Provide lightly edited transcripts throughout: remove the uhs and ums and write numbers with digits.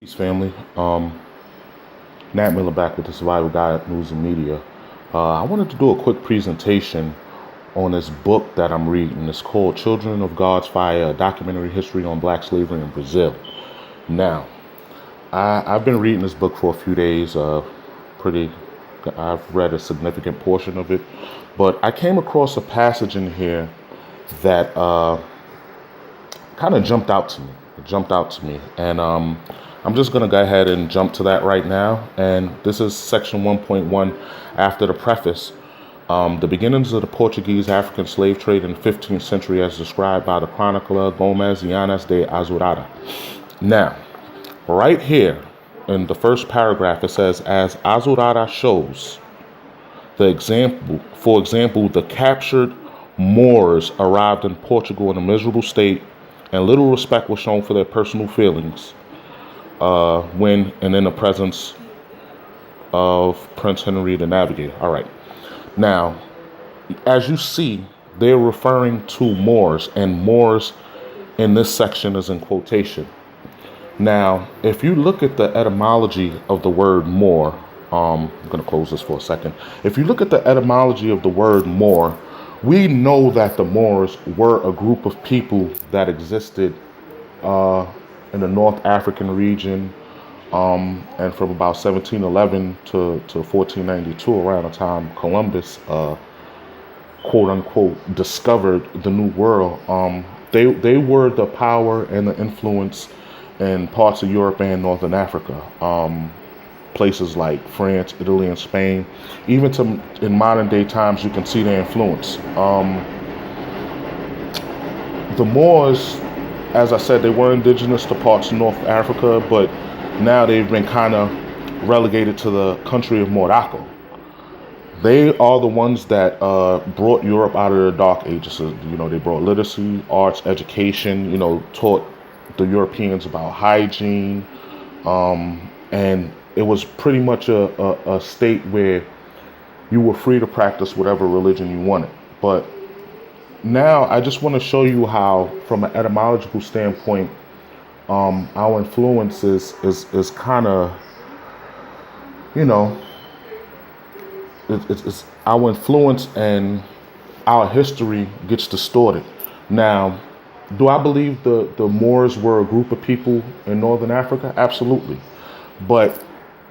Peace, family. Nat Miller back with the Survival Guide News and Media. I wanted to do a quick presentation on this book that I'm reading. It's called Children of God's Fire, a documentary history on black slavery in Brazil. Now, I've been reading this book for a few days. I've read a significant portion of it, but I came across a passage in here that kind of jumped out to me. And I'm just going to go ahead and jump to that right now. And this is section 1.1 after the preface. The beginnings of the Portuguese African slave trade in the 15th century as described by the chronicler Gomes Llanas de Azurada. Now, right here in the first paragraph, it says, as Azurada shows, for example, the captured Moors arrived in Portugal in a miserable state, and little respect was shown for their personal feelings when and in the presence of Prince Henry the Navigator. All right. Now, as you see, they're referring to Moors, and Moors in this section is in quotation. Now, if you look at the etymology of the word Moor, I'm going to close this for a second. If you look at the etymology of the word Moor, we know that the Moors were a group of people that existed in the North African region, and from about 1711 to 1492, around the time Columbus, quote unquote, discovered the New World. They were the power and the influence in parts of Europe and Northern Africa. Places like France, Italy, and Spain. Even in modern day times, you can see their influence. The Moors, as I said, they were indigenous to parts of North Africa, but now they've been kind of relegated to the country of Morocco. They are the ones that brought Europe out of the Dark Ages. So, they brought literacy, arts, education, taught the Europeans about hygiene, and it was pretty much a state where you were free to practice whatever religion you wanted. But now I just want to show you how, from an etymological standpoint, our influence is kind of, it's our influence and our history gets distorted. Now, do I believe the Moors were a group of people in Northern Africa? Absolutely. But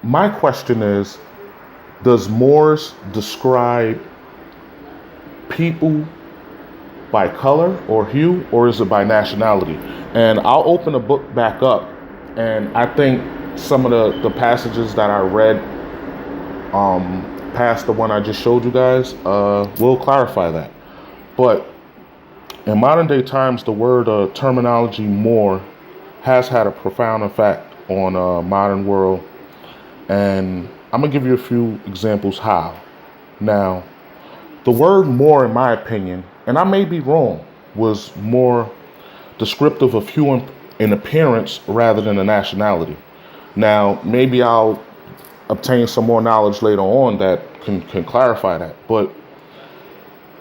my question is, does Moors describe people by color or hue, or is it by nationality? And I'll open the book back up, and I think some of the passages that I read past the one I just showed you guys will clarify that. But in modern day times, the word terminology Moor has had a profound effect on modern world. And I'm going to give you a few examples how. Now, the word Moor, in my opinion, and I may be wrong, was more descriptive of hue and appearance rather than a nationality. Now, maybe I'll obtain some more knowledge later on that can clarify that. But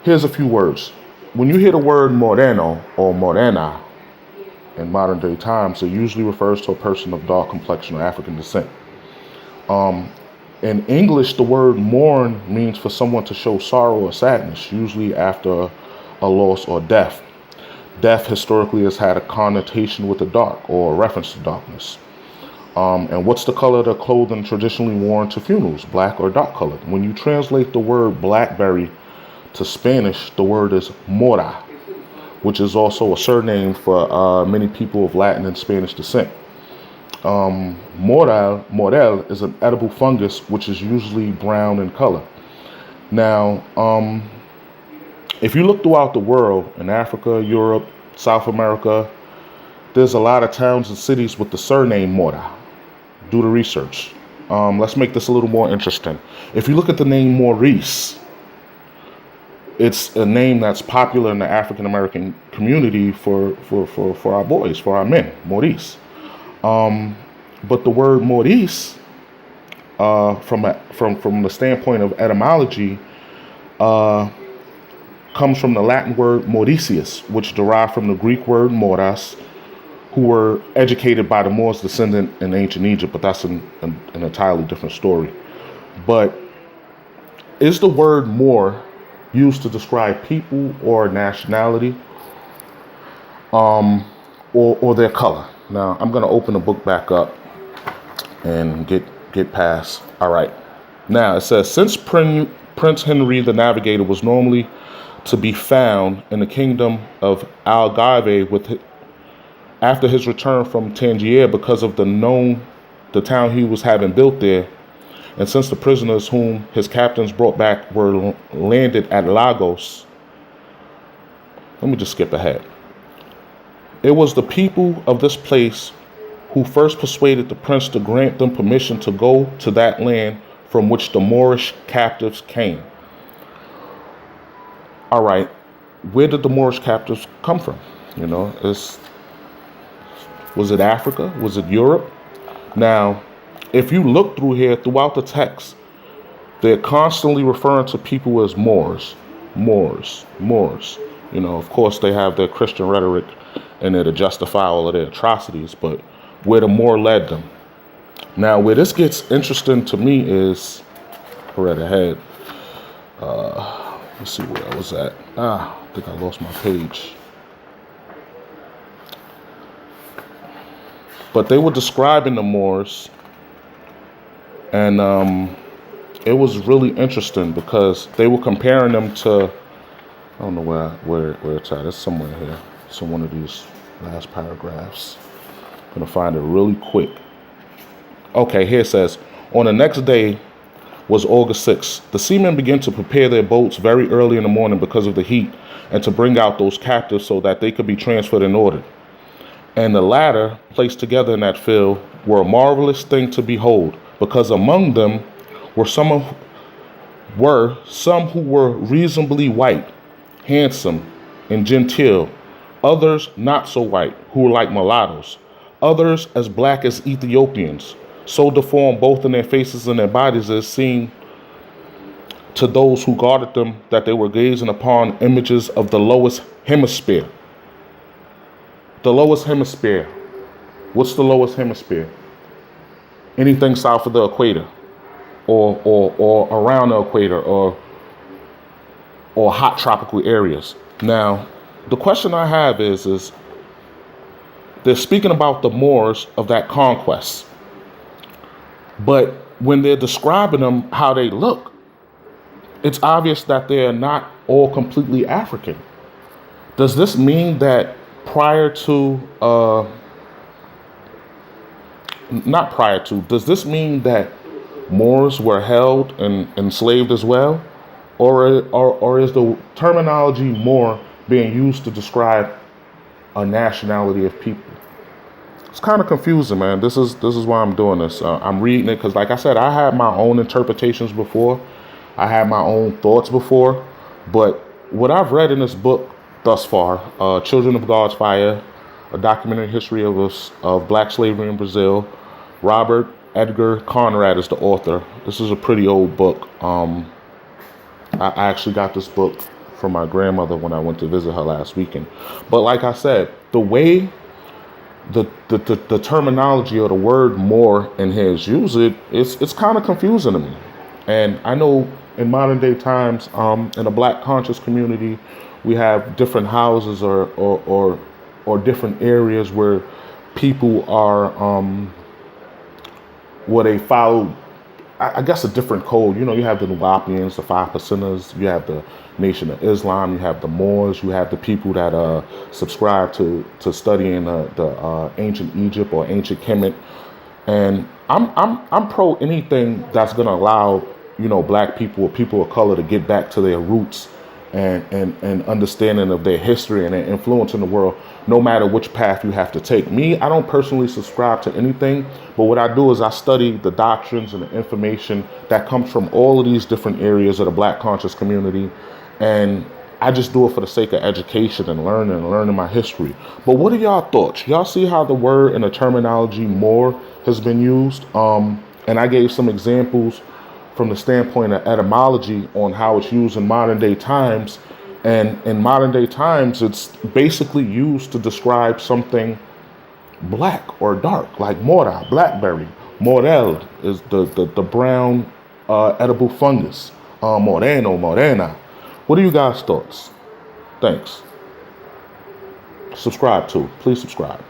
here's a few words. When you hear the word moreno or morena in modern day times, it usually refers to a person of dark complexion or African descent. In English, the word mourn means for someone to show sorrow or sadness, usually after a loss or death. Death historically has had a connotation with the dark or a reference to darkness. And what's the color of the clothing traditionally worn to funerals, black or dark colored? When you translate the word blackberry to Spanish, the word is mora, which is also a surname for many people of Latin and Spanish descent. Morel is an edible fungus, which is usually brown in color. Now, if you look throughout the world, in Africa, Europe, South America, there's a lot of towns and cities with the surname Mora. Do the research. Let's make this a little more interesting. If you look at the name Maurice, it's a name that's popular in the African American community for our boys, for our men, Maurice. But the word Maurice, from the standpoint of etymology, comes from the Latin word Mauritius, which derived from the Greek word moras, who were educated by the Moors descendant in ancient Egypt, but that's an entirely different story. But is the word Moor used to describe people or nationality, or their color? Now, I'm going to open the book back up and get past. All right. Now, it says, since Prince Henry the Navigator was normally to be found in the kingdom of Algarve after his return from Tangier because of the town he was having built there, and since the prisoners whom his captains brought back were landed at Lagos. Let me just skip ahead. It was the people of this place who first persuaded the prince to grant them permission to go to that land from which the Moorish captives came. All right, where did the Moorish captives come from? Was it Africa? Was it Europe? Now, if you look through here, throughout the text, they're constantly referring to people as Moors, Moors, Moors. Of course, they have their Christian rhetoric in there to justify all of their atrocities, but where the Moor led them. Now, where this gets interesting to me is, right ahead, let's see where I was at. I think I lost my page. But they were describing the Moors, and it was really interesting because they were comparing them to, I don't know where it's at. It's somewhere here. It's in one of these last paragraphs. I'm going to find it really quick. Okay, here it says, on the next day was August 6th. The seamen began to prepare their boats very early in the morning because of the heat, and to bring out those captives so that they could be transferred and ordered. And the latter, placed together in that field, were a marvelous thing to behold, because among them were some who were reasonably white, handsome, and genteel, others not so white, who were like mulattoes, others as black as Ethiopians, so deformed both in their faces and their bodies as seemed to those who guarded them that they were gazing upon images of the lowest hemisphere. The lowest hemisphere. What's the lowest hemisphere? Anything south of the equator, or around the equator, or hot tropical areas. Now, the question I have is they're speaking about the Moors of that conquest, but when they're describing them how they look, it's obvious that they're not all completely African. Does this mean that does this mean that Moors were held and enslaved as well? Or is the terminology Moor being used to describe a nationality of people? It's kind of confusing, man. This is why I'm doing this. I'm reading it because, like I said, I had my own interpretations before. I had my own thoughts before. But what I've read in this book thus far, Children of God's Fire, a documentary history of black slavery in Brazil. Robert Edgar Conrad is the author. This is a pretty old book. I actually got this book from my grandmother when I went to visit her last weekend. But like I said, the way the terminology or the word Moor in here is used, it's kind of confusing to me. And I know in modern day times, in the black conscious community, we have different houses or different areas where people are where they follow, I guess, a different code. You have the Nuwapians, the 5%ers, you have the Nation of Islam, you have the Moors, you have the people that subscribe to studying the ancient Egypt or ancient Kemet. And I'm pro anything that's going to allow black people or people of color to get back to their roots and understanding of their history and their influence in the world, no matter which path you have to take. Me, I don't personally subscribe to anything, but what I do is I study the doctrines and the information that comes from all of these different areas of the black conscious community, and I just do it for the sake of education and learning my history. But what are y'all thoughts? Y'all see how the word and the terminology Moor has been used? And I gave some examples from the standpoint of etymology on how it's used in modern day times. And in modern day times, it's basically used to describe something black or dark, like mora, blackberry. Morel is the brown edible fungus. Moreno, morena. What are you guys' thoughts? Thanks. Subscribe too. Please subscribe.